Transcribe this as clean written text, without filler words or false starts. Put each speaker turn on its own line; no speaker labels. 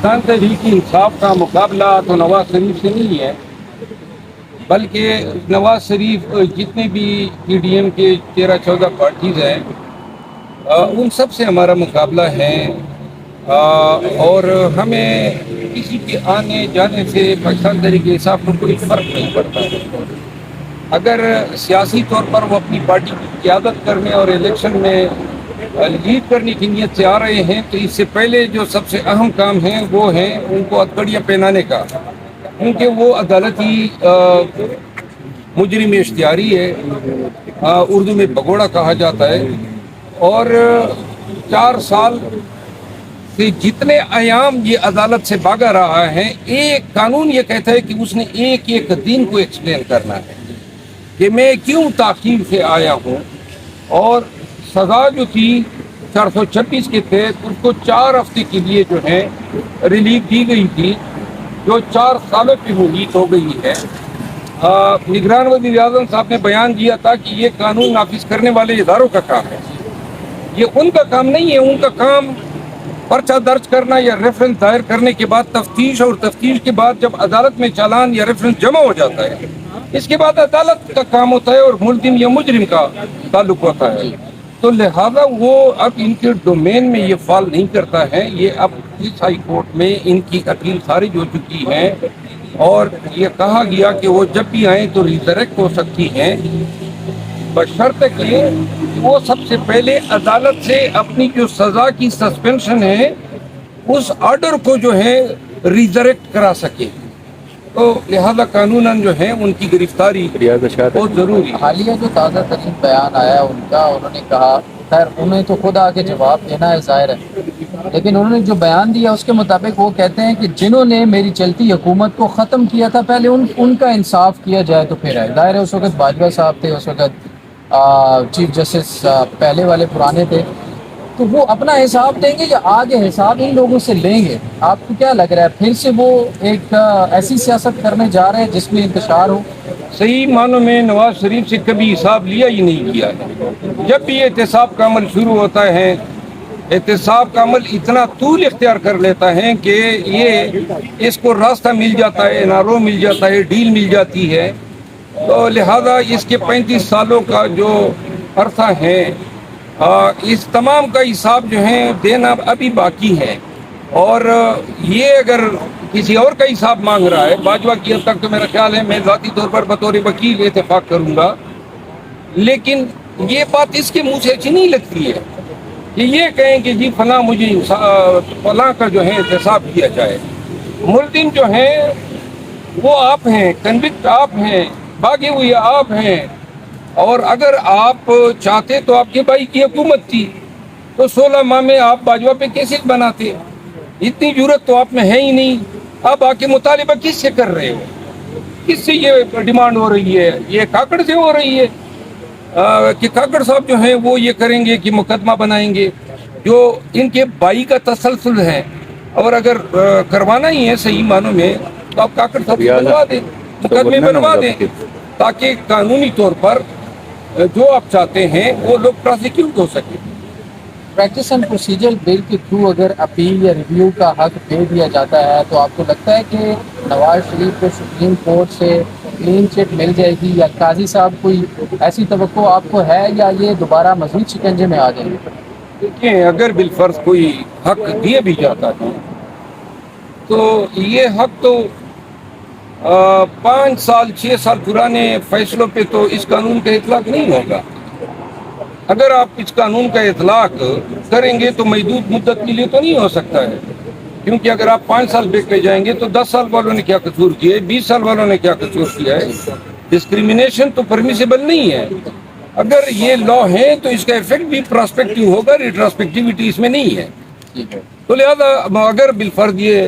پاکستان تحریک انصاف کا مقابلہ تو نواز شریف سے نہیں ہے، بلکہ نواز شریف جتنے بھی پی ڈی ایم کے 13-14 پارٹیز ہیں ان سب سے ہمارا مقابلہ ہے، اور ہمیں کسی کے آنے جانے سے پاکستان تحریک انصاف کو کوئی فرق نہیں پڑتا۔ اگر سیاسی طور پر وہ اپنی پارٹی کی قیادت کرنے اور الیکشن میں لیڈ کرنے کی نیت سے آ رہے ہیں تو اس سے پہلے جو سب سے اہم کام ہے وہ ہے ان کو ہتھکڑیاں پہنانے کا، کیونکہ وہ عدالتی مجرم اشتہاری ہے، اردو میں بگوڑا کہا جاتا ہے، اور 4 سال سے جتنے ایام یہ عدالت سے بھاگا رہا ہے، ایک قانون یہ کہتا ہے کہ اس نے ایک ایک دن کو ایکسپلین کرنا ہے کہ میں کیوں تاخیر سے آیا ہوں، اور سزا جو تھی 426 کے تحت اس کو 4 ہفتے کے لیے جو ہے ریلیف دی گئی تھی، جو 4 سالوں پہ محیط ہو گئی ہے۔ نگران وزیر اعظم صاحب نے بیان دیا تھا کہ یہ قانون نافذ کرنے والے اداروں کا کام ہے، یہ ان کا کام نہیں ہے۔ ان کا کام پرچہ درج کرنا یا ریفرنس دائر کرنے کے بعد تفتیش، اور تفتیش کے بعد جب عدالت میں چالان یا ریفرنس جمع ہو جاتا ہے اس کے بعد عدالت کا کام ہوتا ہے اور ملزم یا مجرم کا تعلق ہوتا ہے۔ تو لہذا وہ اب ان کے ڈومین میں یہ فال نہیں کرتا ہے، یہ اب اس ہائی کورٹ میں ان کی اپیل خارج ہو چکی ہے، اور یہ کہا گیا کہ وہ جب بھی آئیں تو ریزریکٹ ہو سکتی ہیں، بشرطے کہ وہ سب سے پہلے عدالت سے اپنی جو سزا کی سسپینشن ہے اس آرڈر کو جو ہے ریزریکٹ کرا سکے، تو لہذا قانوناً جو ہے ان کی گرفتاری بہت ضروری ہے۔
حالیہ جو تازہ ترین بیان آیا ان کا، انہوں نے کہا، خیر انہیں تو خود آ کے جواب دینا ہے ظاہر ہے، لیکن انہوں نے جو بیان دیا اس کے مطابق وہ کہتے ہیں کہ جنہوں نے میری چلتی حکومت کو ختم کیا تھا پہلے ان کا انصاف کیا جائے تو پھر ہے۔ ظاہر ہے اس وقت باجوہ صاحب تھے، اس وقت چیف جسٹس پہلے والے پرانے تھے، تو وہ اپنا حساب دیں گے یا آگے حساب ان لوگوں سے لیں گے؟ آپ کو کیا لگ رہا ہے پھر سے وہ ایک ایسی سیاست کرنے جا رہے ہیں جس میں انتشار ہو؟
صحیح معنوں میں نواز شریف سے کبھی حساب لیا ہی نہیں گیا ہے۔ جب بھی احتساب کا عمل شروع ہوتا ہے، احتساب کا عمل اتنا طول اختیار کر لیتا ہے کہ اس کو راستہ مل جاتا ہے، نارو مل جاتا ہے، ڈیل مل جاتی ہے، تو لہذا اس کے 35 سالوں کا جو عرصہ ہے اس تمام کا حساب جو ہے دینا ابھی باقی ہے، اور یہ اگر کسی اور کا حساب مانگ رہا ہے باجوہ کی حد تک تو میرا خیال ہے میں ذاتی طور پر بطور وکیل اتفاق کروں گا، لیکن یہ بات اس کے منہ سے اچھی نہیں لگتی ہے کہ یہ کہیں کہ جی فلاں مجھے فلاں کا جو ہے احتساب کیا جائے۔ ملزم جو ہیں وہ آپ ہیں، کنوکٹ آپ ہیں، بھاگے ہوئے آپ ہیں، اور اگر آپ چاہتے تو آپ کے بھائی کی حکومت تھی تو 16 ماہ میں آپ باجوہ پہ کیسے بناتے؟ اتنی جرت تو آپ میں ہے ہی نہیں۔ اب آ کے مطالبہ کس سے کر رہے ہو؟ کس سے یہ ڈیمانڈ ہو رہی ہے؟ یہ کاکڑ سے ہو رہی ہے کہ کاکڑ صاحب جو ہیں وہ یہ کریں گے کہ مقدمہ بنائیں گے، جو ان کے بھائی کا تسلسل ہے، اور اگر کروانا ہی ہے صحیح معنوں میں تو آپ کاکڑ صاحب سے بنوا دیں، مقدمے بنوا دیں، تاکہ قانونی طور پر جو آپ چاہتے ہیں وہ لوگ پراسیکیوٹ ہو سکیں۔
پریکٹس اینڈ پروسیجر بل کے تھرو اگر اپیل یا ریویو کا حق دے دیا جاتا ہے تو آپ کو لگتا ہے کہ نواز شریف کو سپریم کورٹ سے کلین چٹ مل جائے گی، یا قاضی صاحب کوئی ایسی توقع آپ کو ہے، یا یہ دوبارہ مزید شکنجے میں آ جائیں گے؟
دیکھیں اگر بالفرض کوئی حق دیا بھی جاتا ہے تو یہ حق تو 5 سال 6 سال پرانے فیصلوں پہ تو اس قانون کا اطلاق نہیں ہوگا۔ اگر آپ اس قانون کا اطلاق کریں گے تو محدود مدت کے لیے تو نہیں ہو سکتا ہے، کیونکہ اگر آپ 5 سال بیک لے جائیں گے تو 10 سال والوں نے کیا قصور کیا ہے، 20 سال والوں نے کیا قصور کیا ہے؟ ڈسکریمنیشن تو پرمیسیبل نہیں ہے۔ اگر یہ لا ہے تو اس کا ایفیکٹ بھی پراسپیکٹیو ہوگا، ریٹراسپیکٹیوٹی اس میں نہیں ہے۔ تو لہذا اگر بالفرض یہ